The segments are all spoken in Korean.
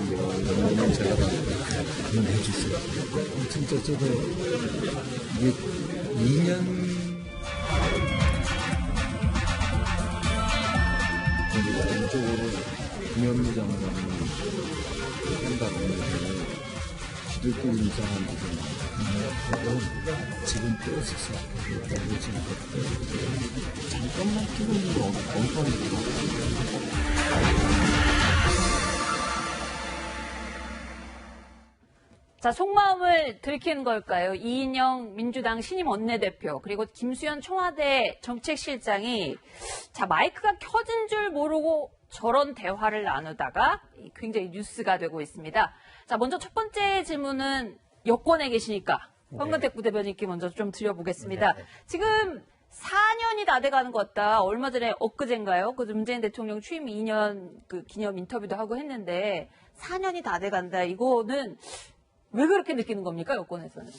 그러면 제가 다 해주세요. 진짜 저도 이게 2년 전적으로 기념무장을 한다 보니까 지들끼리 이상한 지금 떼었었어. 잠깐만 끼는 거 엉뚱한 자, 속마음을 들킨 걸까요? 이인영 민주당 신임 원내대표 그리고 김수현 청와대 정책실장이 자 마이크가 켜진 줄 모르고 저런 대화를 나누다가 굉장히 뉴스가 되고 있습니다. 자, 먼저 첫 번째 질문은 여권에 계시니까 황근택 부대변인께 먼저 좀 드려보겠습니다. 지금 4년이 다 돼가는 것 같다. 얼마 전에 엊그젠가요? 그 문재인 대통령 취임 2년 그 기념 인터뷰도 하고 했는데 4년이 다 돼간다. 이거는 왜 그렇게 느끼는 겁니까, 여권에서는?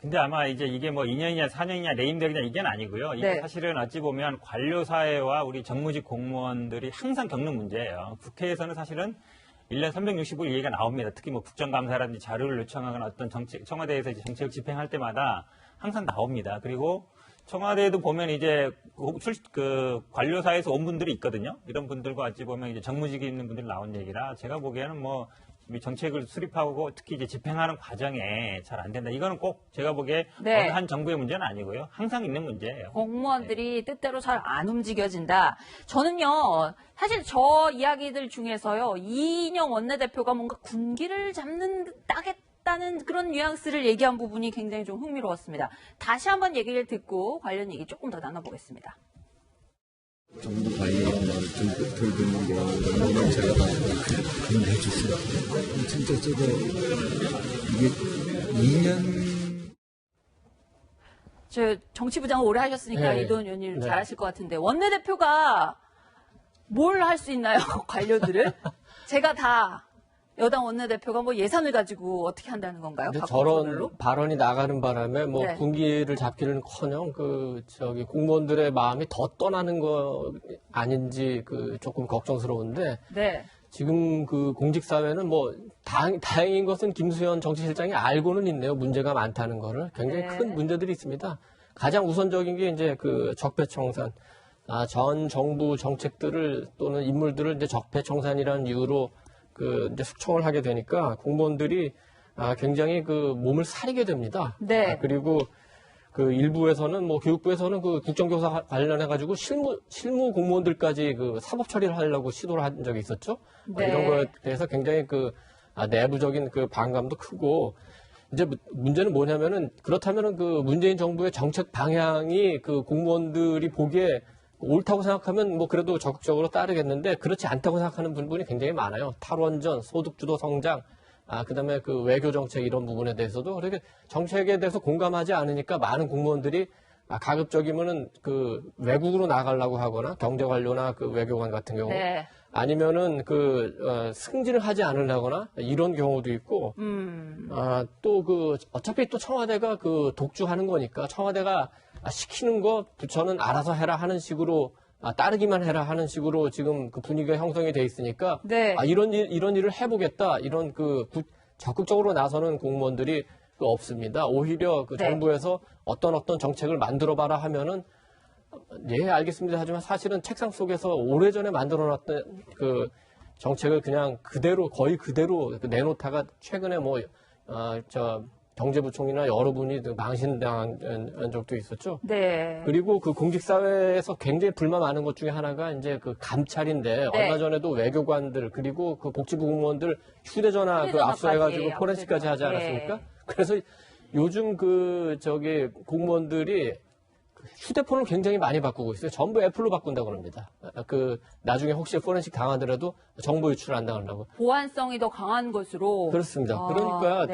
근데 아마 이제 이게 뭐 2년이냐 4년이냐 레임덕이냐 이게는 아니고요. 이게 사실은 어찌 보면 관료사회와 우리 정무직 공무원들이 항상 겪는 문제예요. 국회에서는 사실은 1년 365일 얘기가 나옵니다. 특히 뭐 국정감사라든지 자료를 요청하거나 어떤 정책, 청와대에서 이제 정책을 집행할 때마다 항상 나옵니다. 그리고 청와대에도 보면 이제 그 관료사에서 온 분들이 있거든요. 이런 분들과 어찌 보면 이제 정무직에 있는 분들이 나온 얘기라 제가 보기에는 뭐 정책을 수립하고 특히 이제 집행하는 과정에 잘 안 된다. 이거는 꼭 제가 보기에 어느 한 정부의 문제는 아니고요. 항상 있는 문제예요. 공무원들이 뜻대로 잘 안 움직여진다. 저는요, 사실 저 이야기들 중에서요, 이인영 원내대표가 뭔가 군기를 잡는 듯 따겠다는 그런 뉘앙스를 얘기한 부분이 굉장히 좀 흥미로웠습니다. 다시 한번 얘기를 듣고 관련 얘기 조금 더 나눠보겠습니다. 정부 관리를 좀 들드는 게 그러면 제가 다 해주세요. 진짜 저도 이게 2년 저 정치부장을 오래 하셨으니까 이도현 의원님 잘하실 것 같은데 원내대표가 뭘 할 수 있나요? 관료들을? 제가 다 여당 원내대표가 뭐 예산을 가지고 어떻게 한다는 건가요? 근데 저런 발언이 나가는 바람에 뭐 군기를 잡기는커녕 공무원들의 마음이 더 떠나는 거 아닌지 조금 걱정스러운데 지금 그 공직사회는 뭐 다행인 것은 김수현 정치실장이 알고는 있네요. 문제가 많다는 거를 굉장히 큰 문제들이 있습니다. 가장 우선적인 게 이제 그 적폐청산, 전 정부 정책들을 또는 인물들을 이제 적폐청산이라는 이유로 이제 숙청을 하게 되니까 공무원들이 굉장히 몸을 사리게 됩니다. 그리고 일부에서는 교육부에서는 국정교사 관련해가지고 실무 공무원들까지 사법 처리를 하려고 시도를 한 적이 있었죠. 이런 거에 대해서 굉장히 내부적인 반감도 크고 이제 문제는 뭐냐면은 그렇다면은 문재인 정부의 정책 방향이 공무원들이 보기에 옳다고 생각하면 그래도 적극적으로 따르겠는데 그렇지 않다고 생각하는 분이 굉장히 많아요. 탈원전, 소득주도 성장, 그다음에 외교 정책 이런 부분에 대해서도 그렇게 정책에 대해서 공감하지 않으니까 많은 공무원들이 가급적이면은 외국으로 나가려고 하거나 경제 관료나 외교관 같은 경우 아니면은 승진을 하지 않으려거나 이런 경우도 있고 또 어차피 또 청와대가 독주하는 거니까 청와대가 시키는 거 부처는 알아서 해라 하는 식으로 따르기만 해라 하는 식으로 지금 분위기가 형성이 돼 있으니까 이런 일을 해보겠다 이런 적극적으로 나서는 공무원들이 없습니다. 오히려 정부에서 어떤 정책을 만들어봐라 하면은 알겠습니다 하지만 사실은 책상 속에서 오래전에 만들어놨던 정책을 그냥 거의 그대로 내놓다가 최근에 경제부총리나 여러분이 망신당한 적도 있었죠. 그리고 공직사회에서 굉장히 불만 많은 것 중에 하나가 이제 감찰인데 얼마 전에도 외교관들 그리고 복지부 공무원들 휴대전화 압수해가지고 포렌식까지 하지 않았습니까? 그래서 요즘 공무원들이 휴대폰을 굉장히 많이 바꾸고 있어요. 전부 애플로 바꾼다고 합니다. 나중에 혹시 포렌식 당하더라도 정보 유출 안 당하려고. 보안성이 더 강한 것으로. 그렇습니다. 그러니까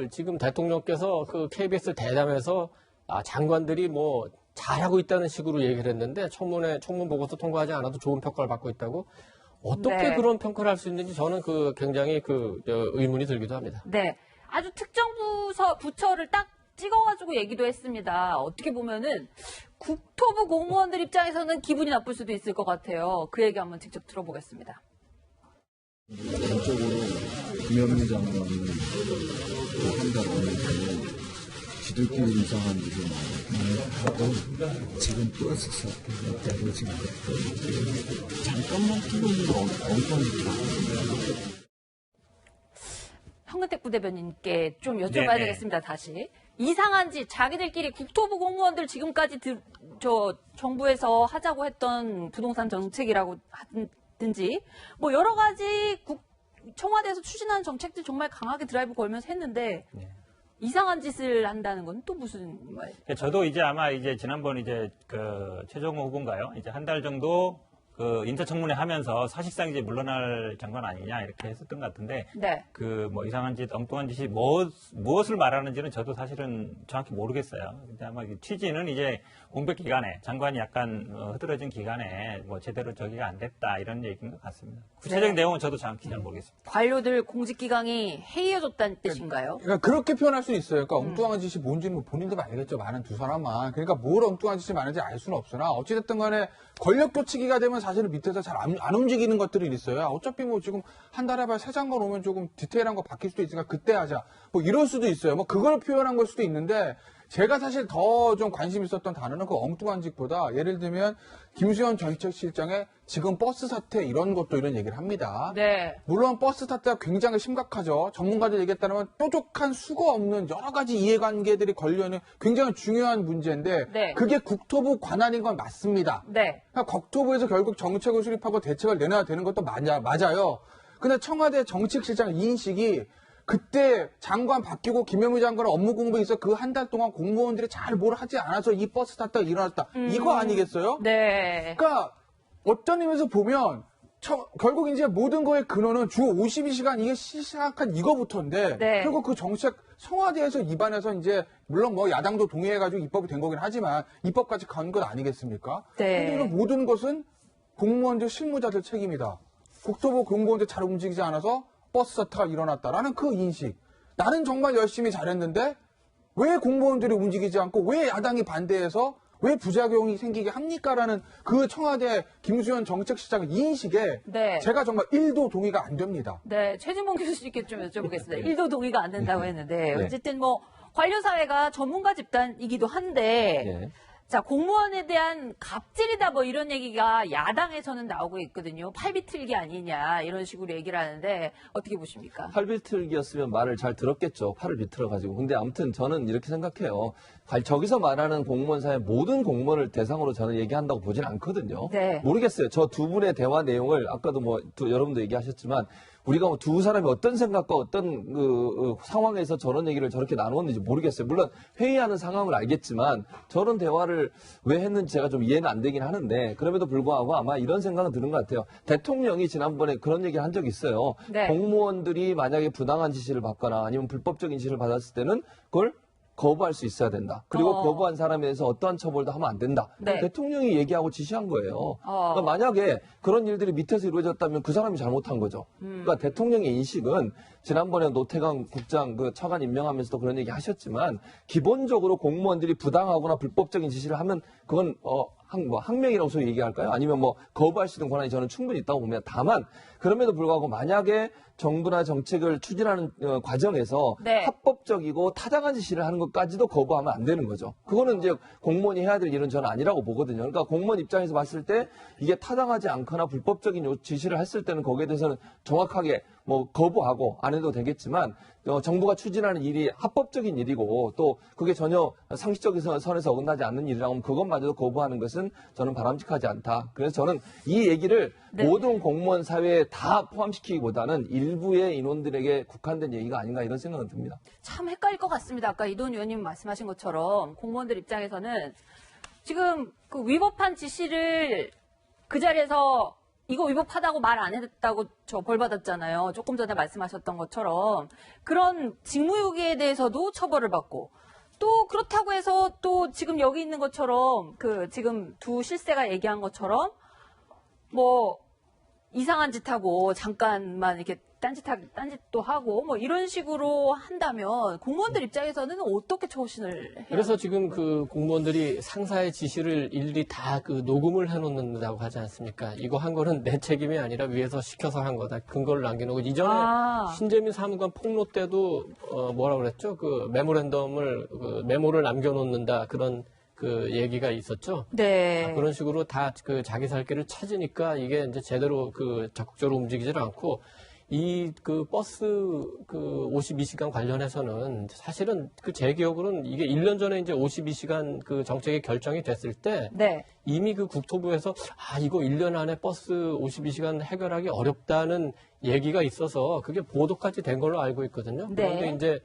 지금 대통령께서 KBS 대담에서 장관들이 잘하고 있다는 식으로 얘기를 했는데 청문 보고서 통과하지 않아도 좋은 평가를 받고 있다고. 어떻게 그런 평가를 할 수 있는지 저는 굉장히 의문이 들기도 합니다. 아주 특정 부처를 딱 찍어가지고 얘기도 했습니다. 어떻게 보면은 국토부 공무원들 입장에서는 기분이 나쁠 수도 있을 것 같아요. 그 얘기 한번 직접 들어보겠습니다. 전적으로 김현미 장관은 한달 전에 지들끼리 이상한 일을 하고 지금 플러스 사태가 되고 지금 잠깐만 끼고는 엉뚱한 현근택 부대변인께 좀 여쭤봐야 되겠습니다. 다시 이상한 짓 자기들끼리 국토부 공무원들 지금까지 정부에서 하자고 했던 부동산 정책이라고 하든지 뭐 여러 가지 청와대에서 추진하는 정책들 정말 강하게 드라이브 걸면서 했는데 이상한 짓을 한다는 건 또 무슨 말? 저도 이제 아마 이제 지난번 이제 그 최종호 후보인가요? 이제 한 달 정도 그 인사청문회 하면서 사실상 이제 물러날 장관 아니냐 이렇게 했었던 것 같은데 네. 그 뭐 이상한 짓, 엉뚱한 짓이 무엇을 말하는지는 저도 사실은 정확히 모르겠어요. 근데 아마 취지는 이제 공백 기간에 장관이 약간 흐드러진 기간에 뭐 제대로 저기가 안 됐다 이런 얘기인 것 같습니다. 구체적인 내용은 저도 정확히 잘 모르겠습니다. 관료들 공직기강이 해이어졌다는 뜻인가요? 그러니까 그렇게 표현할 수 있어요. 그러니까 엉뚱한 짓이 뭔지는 뭐 본인도 알겠죠. 많은 두 사람만. 그러니까 뭘 엉뚱한 짓이 많은지 알 수는 없으나 어찌됐든 간에 권력 교체기가 되면 사실은 밑에서 잘 안 움직이는 것들이 있어요. 어차피 뭐 지금 한 달에 봐야 새 장관 오면 조금 디테일한 거 바뀔 수도 있으니까 그때 하자. 뭐 이럴 수도 있어요. 뭐 그걸 표현한 걸 수도 있는데 제가 사실 더 좀 관심 있었던 단어는 그 엉뚱한 짓보다 예를 들면 김수현 정책실장의 지금 버스 사태 이런 것도 이런 얘기를 합니다. 네. 물론 버스 사태가 굉장히 심각하죠. 전문가들 얘기에 따르면 뾰족한 수거 없는 여러 가지 이해관계들이 걸려있는 굉장히 중요한 문제인데 네. 그게 국토부 관할인 건 맞습니다. 네. 그러니까 국토부에서 결국 정책을 수립하고 대책을 내놔야 되는 것도 맞아요. 근데 청와대 정책실장 이인식이 그때 장관 바뀌고 김현미 장관은 업무 공백이 있어 그 한 달 동안 공무원들이 잘 뭘 하지 않아서 이 버스 탔다가 일어났다. 이거 아니겠어요? 네. 그러니까 어떤 의미에서 보면 결국 이제 모든 거의 근원은 주 52시간 이게 시작한 이거부터인데 네. 결국 그 정책 청와대에서 입안해서 이제 물론 뭐 야당도 동의해가지고 입법이 된 거긴 하지만 입법까지 간 것 아니겠습니까? 네. 근데 이런 모든 것은 공무원들 실무자들 책임이다. 국토부 공무원들 잘 움직이지 않아서 버스 사태가 일어났다라는 그 인식. 나는 정말 열심히 잘했는데 왜 공무원들이 움직이지 않고 왜 야당이 반대해서 왜 부작용이 생기게 합니까라는 그 청와대 김수현 정책실장의 인식에 네. 제가 정말 1도 동의가 안 됩니다. 네, 최진봉 교수님께 좀 여쭤보겠습니다. 1도 동의가 안 된다고 했는데 네. 어쨌든 뭐 관료사회가 전문가 집단이기도 한데 네. 자, 공무원에 대한 갑질이다 뭐 이런 얘기가 야당에서는 나오고 있거든요. 팔비틀기 아니냐 이런 식으로 얘기를 하는데 어떻게 보십니까? 팔비틀기였으면 말을 잘 들었겠죠. 팔을 비틀어가지고. 근데 아무튼 저는 이렇게 생각해요. 저기서 말하는 공무원 사회 모든 공무원을 대상으로 저는 얘기한다고 보진 않거든요. 네. 모르겠어요. 저 두 분의 대화 내용을 아까도 뭐 여러분도 얘기하셨지만 우리가 뭐 두 사람이 어떤 생각과 어떤 상황에서 저런 얘기를 저렇게 나누었는지 모르겠어요. 물론 회의하는 상황을 알겠지만 저런 대화를 왜 했는지 제가 좀 이해는 안 되긴 하는데 그럼에도 불구하고 아마 이런 생각은 드는 것 같아요. 대통령이 지난번에 그런 얘기를 한 적이 있어요. 네. 공무원들이 만약에 부당한 지시를 받거나 아니면 불법적인 지시를 받았을 때는 그걸 거부할 수 있어야 된다. 그리고 거부한 사람에 대해서 어떠한 처벌도 하면 안 된다. 네. 대통령이 얘기하고 지시한 거예요. 그러니까 만약에 그런 일들이 밑에서 이루어졌다면 그 사람이 잘못한 거죠. 그러니까 대통령의 인식은 지난번에 노태강 국장 그 차관 임명하면서도 그런 얘기 하셨지만 기본적으로 공무원들이 부당하거나 불법적인 지시를 하면 그건 항명이라고 소위 얘기할까요? 아니면 뭐 거부할 수 있는 권한이 저는 충분히 있다고 봅니다. 다만 그럼에도 불구하고 만약에 정부나 정책을 추진하는 과정에서 네. 합법적이고 타당한 지시를 하는 것까지도 거부하면 안 되는 거죠. 그거는 이제 공무원이 해야 될 일은 저는 아니라고 보거든요. 그러니까 공무원 입장에서 봤을 때 이게 타당하지 않거나 불법적인 지시를 했을 때는 거기에 대해서는 정확하게 뭐 거부하고 안 해도 되겠지만 정부가 추진하는 일이 합법적인 일이고 또 그게 전혀 상식적인 선에서 어긋나지 않는 일이라면 그것마저도 거부하는 것은 저는 바람직하지 않다. 그래서 저는 이 얘기를 네. 모든 공무원 사회에 다 포함시키기보다는 일부의 인원들에게 국한된 얘기가 아닌가 이런 생각은 듭니다. 참 헷갈릴 것 같습니다. 아까 이도훈 의원님 말씀하신 것처럼 공무원들 입장에서는 지금 그 위법한 지시를 그 자리에서 이거 위법하다고 말 안 했다고 저 벌 받았잖아요. 조금 전에 말씀하셨던 것처럼 그런 직무유기에 대해서도 처벌을 받고 또 그렇다고 해서 또 지금 여기 있는 것처럼 그 지금 두 실세가 얘기한 것처럼 뭐 이상한 짓 하고 잠깐만 이렇게 딴짓도 하고 뭐 이런 식으로 한다면 공무원들 입장에서는 어떻게 처신을 해요? 그래서 지금 그 공무원들이 상사의 지시를 일일이 다 그 녹음을 해놓는다고 하지 않습니까? 이거 한 거는 내 책임이 아니라 위에서 시켜서 한 거다. 근거를 남겨놓고 이전에 신재민 사무관 폭로 때도 뭐라 그랬죠? 그 메모를 남겨놓는다 그런 그 얘기가 있었죠. 네. 그런 식으로 다 그 자기 살 길을 찾으니까 이게 이제 제대로 그 적극적으로 움직이질 않고 이 그 버스 그 52시간 관련해서는 사실은 그 제 기억으로는 이게 1년 전에 이제 52시간 그 정책이 결정이 됐을 때 네. 이미 그 국토부에서 이거 1년 안에 버스 52시간 해결하기 어렵다는 얘기가 있어서 그게 보도까지 된 걸로 알고 있거든요. 네. 그런데 이제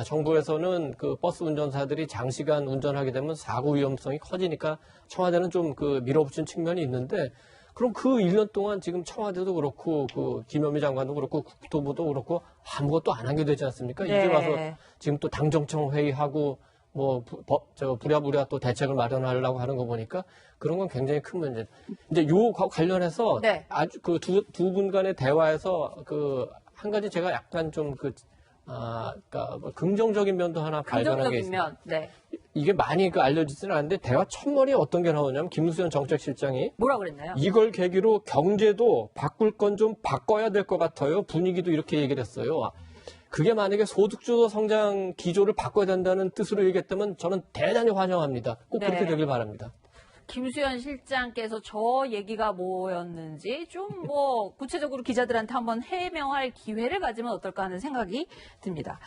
정부에서는 그 버스 운전사들이 장시간 운전하게 되면 사고 위험성이 커지니까 청와대는 좀 그 밀어붙인 측면이 있는데 그럼 그 1년 동안 지금 청와대도 그렇고 그 김현미 장관도 그렇고 국토부도 그렇고 아무것도 안 한 게 되지 않습니까? 네. 이제 와서 지금 또 당정청 회의하고 뭐 부랴부랴 또 대책을 마련하려고 하는 거 보니까 그런 건 굉장히 큰 문제. 이제 요 관련해서 네. 아주 그 두 분 간의 대화에서 그 한 가지 제가 약간 좀 그러니까 뭐 긍정적인 면도 하나 발견한 게 있습니다. 면. 네. 이게 많이 알려지지는 않는데 대화 첫머리에 어떤 게 나오냐면 김수현 정책실장이 뭐라 그랬나요? 이걸 계기로 경제도 바꿀 건 좀 바꿔야 될 것 같아요. 분위기도 이렇게 얘기를 했어요. 그게 만약에 소득주도 성장 기조를 바꿔야 된다는 뜻으로 얘기했다면 저는 대단히 환영합니다. 꼭 네. 그렇게 되길 바랍니다. 김수현 실장께서 저 얘기가 뭐였는지 좀 뭐 구체적으로 기자들한테 한번 해명할 기회를 가지면 어떨까 하는 생각이 듭니다.